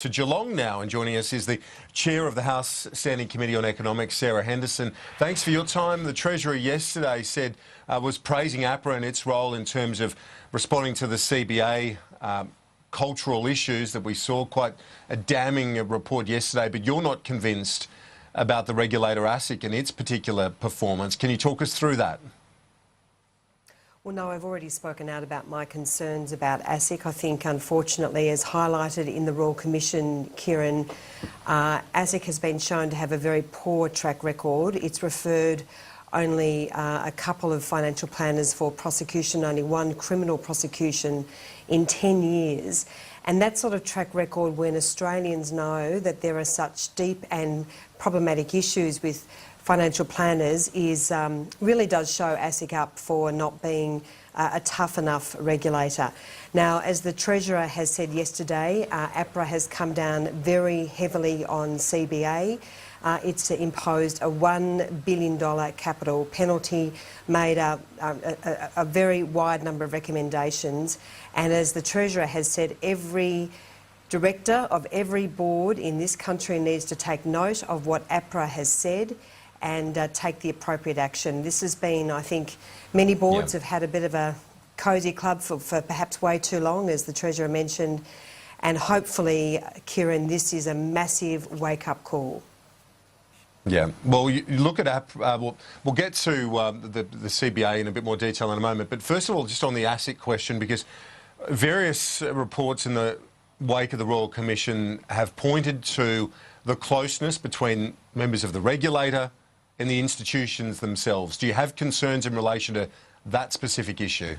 To Geelong now, and joining us is the Chair of the House Standing Committee on Economics, Sarah Henderson. Thanks for your time. The Treasurer yesterday was praising APRA and its role in terms of responding to the CBA cultural issues that we saw. Quite a damning report yesterday, but you're not convinced about the regulator ASIC and its particular performance. Can you talk us through that? Well, no, I've already spoken out about my concerns about ASIC. I think, unfortunately, as highlighted in the Royal Commission, Kieran, ASIC has been shown to have a very poor track record. It's referred only a couple of financial planners for prosecution, only one criminal prosecution in 10 years. And that sort of track record, when Australians know that there are such deep and problematic issues with financial planners, really does show ASIC up for not being a tough enough regulator. Now, as the Treasurer has said yesterday, APRA has come down very heavily on CBA. It's imposed a $1 billion capital penalty, made a very wide number of recommendations, and as the Treasurer has said, every director of every board in this country needs to take note of what APRA has said and take the appropriate action. This has been, I think, many boards have had a bit of a cosy club for perhaps way too long, as the Treasurer mentioned, and hopefully, Kieran, this is a massive wake-up call. Yeah, well, you look at APRA, we'll get to the CBA in a bit more detail in a moment, but first of all, just on the ASIC question, because various reports in the wake of the Royal Commission have pointed to the closeness between members of the regulator and the institutions themselves. Do you have concerns in relation to that specific issue?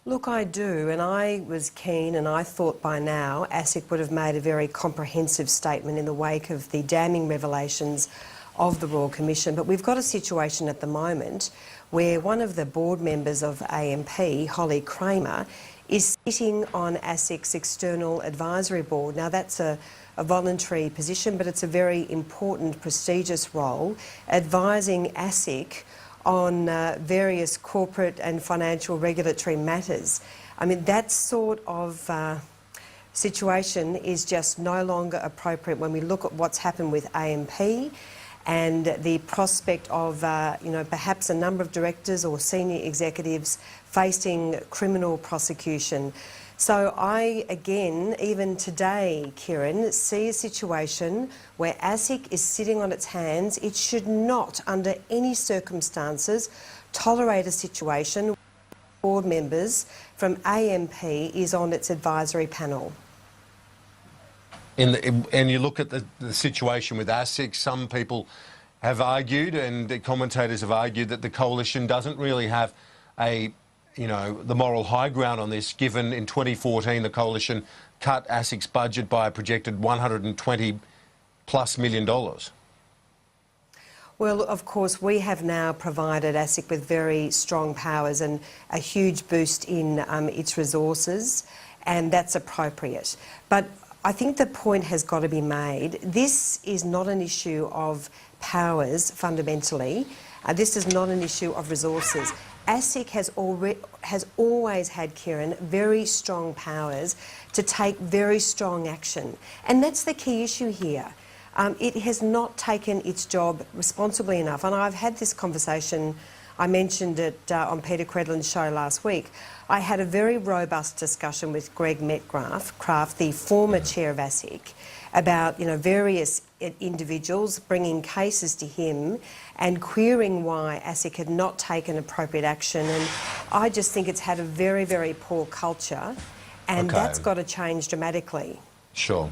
Look, I do, and I was keen, and I thought by now ASIC would have made a very comprehensive statement in the wake of the damning revelations of the Royal Commission. But we've got a situation at the moment where one of the board members of AMP, Holly Kramer, is sitting on ASIC's external advisory board. Now, that's a voluntary position, but it's a very important, prestigious role, advising ASIC on various corporate and financial regulatory matters. I mean, that sort of situation is just no longer appropriate when we look at what's happened with AMP and the prospect of, perhaps a number of directors or senior executives facing criminal prosecution. So I, again, even today, Kieran, see a situation where ASIC is sitting on its hands. It should not, under any circumstances, tolerate a situation where board members from AMP is on its advisory panel. And you look at the situation with ASIC, some people have argued, and the commentators have argued, that the coalition doesn't really have the moral high ground on this, given in 2014 the coalition cut ASIC's budget by a projected $120+ million. Well, of course, we have now provided ASIC with very strong powers and a huge boost in its resources, and that's appropriate. But I think the point has got to be made. This is not an issue of powers, fundamentally. This is not an issue of resources. ASIC has always had, Kieran, very strong powers to take very strong action. And that's the key issue here. It has not taken its job responsibly enough. And I've had this conversation, I mentioned it on Peter Credlin's show last week. I had a very robust discussion with Greg Metcalfe, the former chair of ASIC, about various individuals bringing cases to him and querying why ASIC had not taken appropriate action. And I just think it's had a very, very poor culture, and that's got to change dramatically. Sure.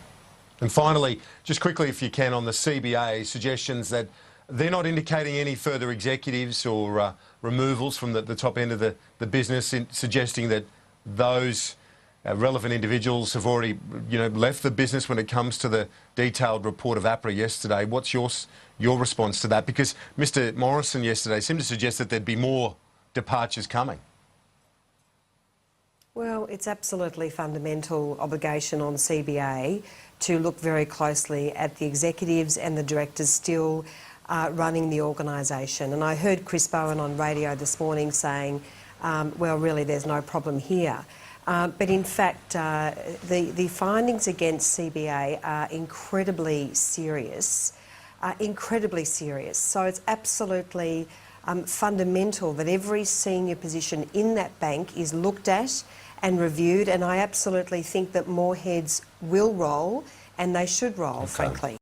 And finally, just quickly, if you can, on the CBA, suggestions that they're not indicating any further executives or removals from the top end of the business, suggesting that those relevant individuals have already, left the business when it comes to the detailed report of APRA yesterday. What's your response to that? Because Mr Morrison yesterday seemed to suggest that there'd be more departures coming. Well, it's absolutely fundamental obligation on CBA to look very closely at the executives and the directors still running the organisation. And I heard Chris Bowen on radio this morning saying, well, really, there's no problem here. But in fact, the findings against CBA are incredibly serious. So it's absolutely fundamental that every senior position in that bank is looked at and reviewed, and I absolutely think that more heads will roll, and they should roll, frankly.